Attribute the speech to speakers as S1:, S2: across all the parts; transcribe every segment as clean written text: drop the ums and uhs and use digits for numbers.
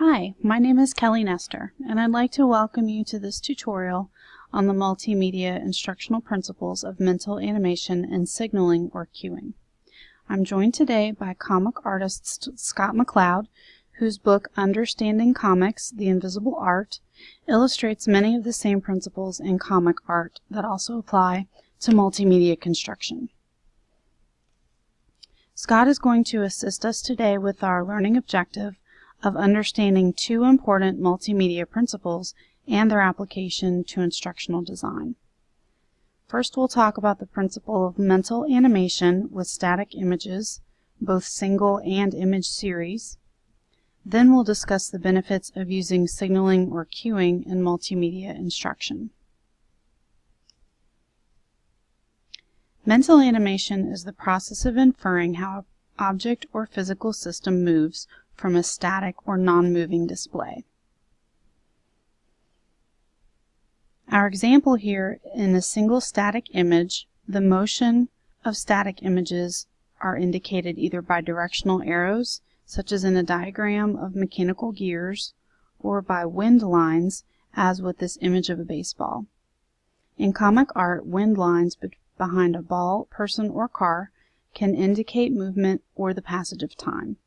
S1: Hi, my name is Kelly Nestor, and I'd like to welcome you to this tutorial on the multimedia instructional principles of mental animation and signaling or cueing. I'm joined today by comic artist Scott McCloud, whose book Understanding Comics: The Invisible Art illustrates many of the same principles in comic art that also apply to multimedia construction. Scott is going to assist us today with our learning objective of understanding two important multimedia principles and their application to instructional design. First, we'll talk about the principle of mental animation with static images, both single and image series. Then we'll discuss the benefits of using signaling or cueing in multimedia instruction. Mental animation is the process of inferring how an object or physical system moves from a static or non-moving display. Our example here, in a single static image, the motion of static images are indicated either by directional arrows, such as in a diagram of mechanical gears, or by wind lines, as with this image of a baseball. In comic art, wind lines behind a ball, person, or car can indicate movement or the passage of time.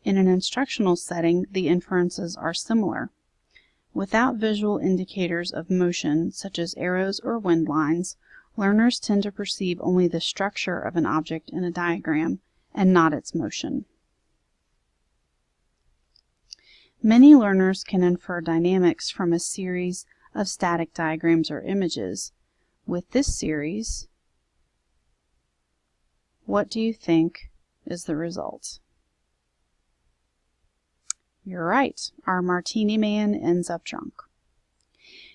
S1: In an instructional setting, the inferences are similar. Without visual indicators of motion, such as arrows or wind lines, learners tend to perceive only the structure of an object in a diagram and not its motion. Many learners can infer dynamics from a series of static diagrams or images. With this series, what do you think is the result? You're right, our martini man ends up drunk.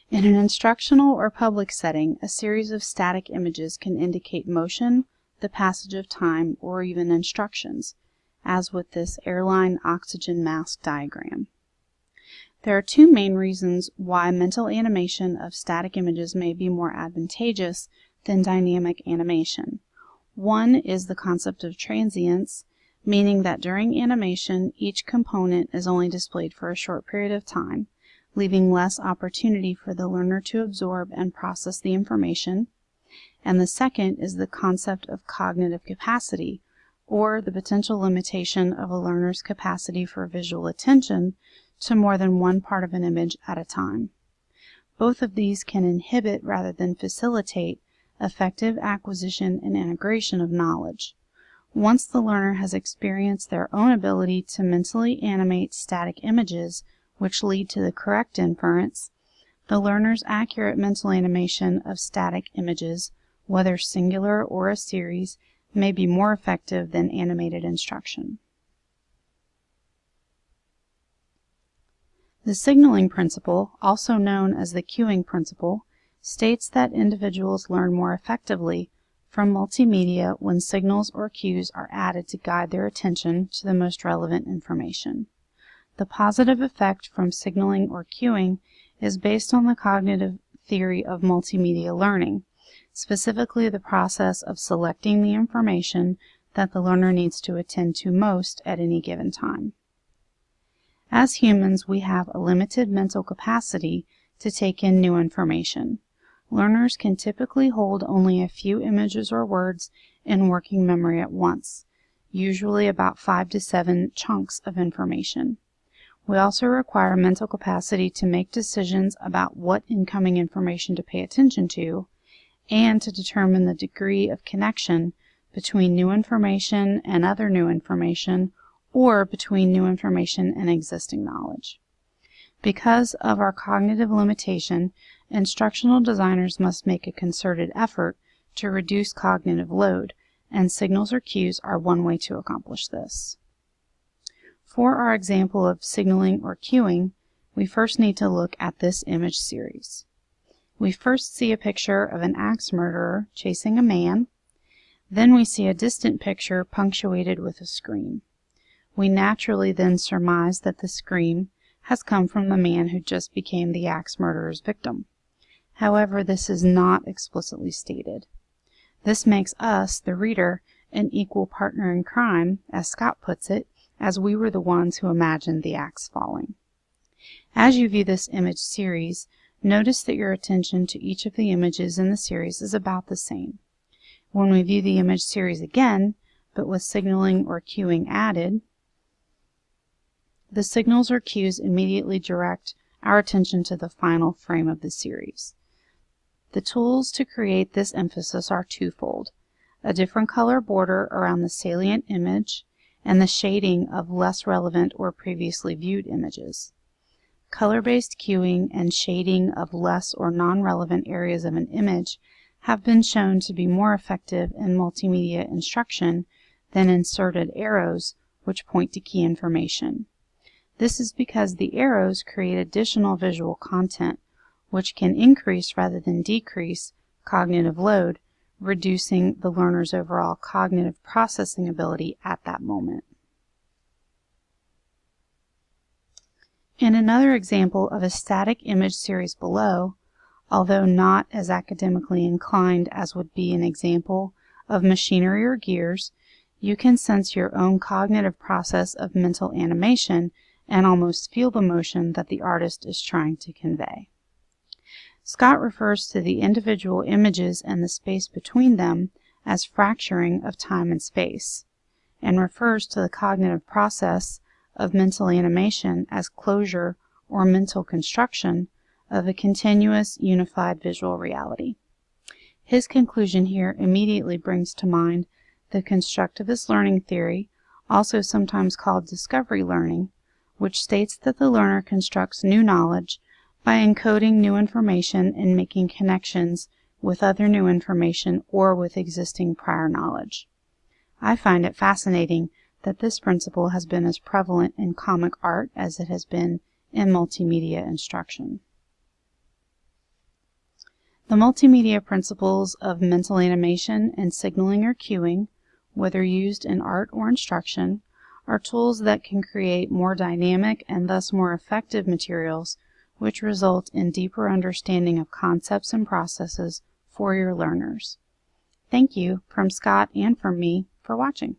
S1: In an instructional or public setting, a series of static images can indicate motion, the passage of time, or even instructions, as with this airline oxygen mask diagram. There are two main reasons why mental animation of static images may be more advantageous than dynamic animation. One is the concept of transience, meaning that during animation, each component is only displayed for a short period of time, leaving less opportunity for the learner to absorb and process the information. And the second is the concept of cognitive capacity, or the potential limitation of a learner's capacity for visual attention to more than one part of an image at a time. Both of these can inhibit rather than facilitate effective acquisition and integration of knowledge. Once the learner has experienced their own ability to mentally animate static images, which lead to the correct inference, the learner's accurate mental animation of static images, whether singular or a series, may be more effective than animated instruction. The signaling principle, also known as the cueing principle, states that individuals learn more effectively from multimedia when signals or cues are added to guide their attention to the most relevant information. The positive effect from signaling or cueing is based on the cognitive theory of multimedia learning, specifically the process of selecting the information that the learner needs to attend to most at any given time. As humans, we have a limited mental capacity to take in new information. Learners can typically hold only a few images or words in working memory at once, usually about 5 to 7 chunks of information. We also require mental capacity to make decisions about what incoming information to pay attention to, and to determine the degree of connection between new information and other new information, or between new information and existing knowledge. Because of our cognitive limitation, instructional designers must make a concerted effort to reduce cognitive load, and signals or cues are one way to accomplish this. For our example of signaling or cueing, we first need to look at this image series. We first see a picture of an axe murderer chasing a man. Then we see a distant picture punctuated with a scream. We naturally then surmise that the scream has come from the man who just became the axe murderer's victim. However, this is not explicitly stated. This makes us, the reader, an equal partner in crime, as Scott puts it, as we were the ones who imagined the axe falling. As you view this image series, notice that your attention to each of the images in the series is about the same. When we view the image series again, but with signaling or cueing added, the signals or cues immediately direct our attention to the final frame of the series. The tools to create this emphasis are twofold: a different color border around the salient image and the shading of less relevant or previously viewed images. Color-based cueing and shading of less or non-relevant areas of an image have been shown to be more effective in multimedia instruction than inserted arrows which point to key information. This is because the arrows create additional visual content, which can increase rather than decrease cognitive load, reducing the learner's overall cognitive processing ability at that moment. In another example of a static image series below, although not as academically inclined as would be an example of machinery or gears, you can sense your own cognitive process of mental animation and almost feel the motion that the artist is trying to convey. Scott refers to the individual images and the space between them as fracturing of time and space, and refers to the cognitive process of mental animation as closure or mental construction of a continuous unified visual reality. His conclusion here immediately brings to mind the constructivist learning theory, also sometimes called discovery learning, which states that the learner constructs new knowledge by encoding new information and making connections with other new information or with existing prior knowledge. I find it fascinating that this principle has been as prevalent in comic art as it has been in multimedia instruction. The multimedia principles of mental animation and signaling or cueing, whether used in art or instruction, are tools that can create more dynamic and thus more effective materials which result in deeper understanding of concepts and processes for your learners. Thank you from Scott and from me for watching.